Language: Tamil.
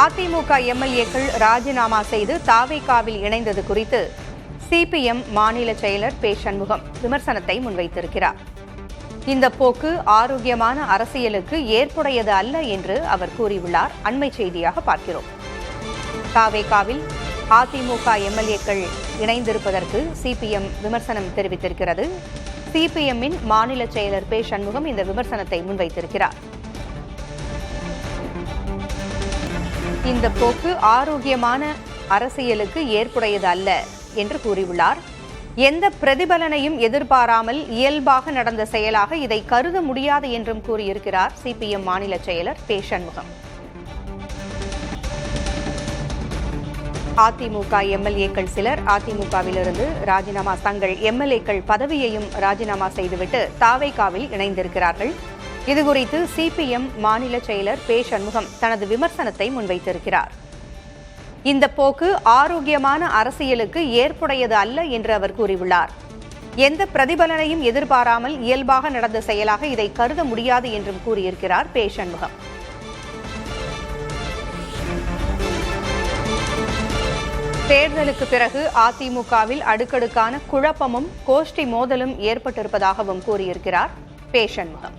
அதிமுக எம்எல்ஏக்கள் ராஜினாமா செய்து தாவேகாவில் இணைந்தது குறித்து சிபிஎம் மாநில செயலர் பே சண்முகம் விமர்சனத்தை முன்வைத்திருக்கிறார். இந்த போக்கு ஆரோக்கியமான அரசியலுக்கு ஏற்புடையது அல்ல என்று அவர் கூறியுள்ளார். அண்மை செய்தியாக பார்க்கிறோம். தாவேகாவில் அதிமுக எம்எல்ஏக்கள் இணைந்திருப்பதற்கு சிபிஎம் விமர்சனம் தெரிவித்திருக்கிறது. சிபிஎம்மின் மாநில செயலர் பே சண்முகம் இந்த விமர்சனத்தை முன்வைத்திருக்கிறார். இந்த போக்கு ஆரோக்கியமான அரசியலுக்கு ஏற்புடையது அல்ல என்று கூறியுள்ளார். எந்த பிரதிபலனையும் எதிர்பாராமல் இயல்பாக நடந்த செயலாக இதை கருத முடியாது என்றும் கூறியிருக்கிறார் சிபிஎம் மாநில செயலர் பே சண்முகம். அதிமுக எம்எல்ஏக்கள் சிலர் அதிமுகவிலிருந்து தங்கள் எம்எல்ஏக்கள் பதவியையும் ராஜினாமா செய்துவிட்டு தாவேகாவில் இணைந்திருக்கிறார்கள். இதுகுறித்து சிபிஎம் மாநில செயலர் பே சண்முகம் தனது விமர்சனத்தை முன்வைத்திருக்கிறார். இந்த போக்கு ஆரோக்கியமான அரசியலுக்கு ஏற்புடையது அல்ல என்று அவர் கூறியுள்ளார். எந்த பிரதிபலனையும் எதிர்பாராமல் இயல்பாக நடந்த செயலாக இதை கருத முடியாது என்றும் கூறியிருக்கிறார் பே சண்முகம். தேர்தலுக்கு பிறகு அதிமுகவில் அடுக்கடுக்கான குழப்பமும் கோஷ்டி மோதலும் ஏற்பட்டிருப்பதாகவும் கூறியிருக்கிறார் பே சண்முகம்.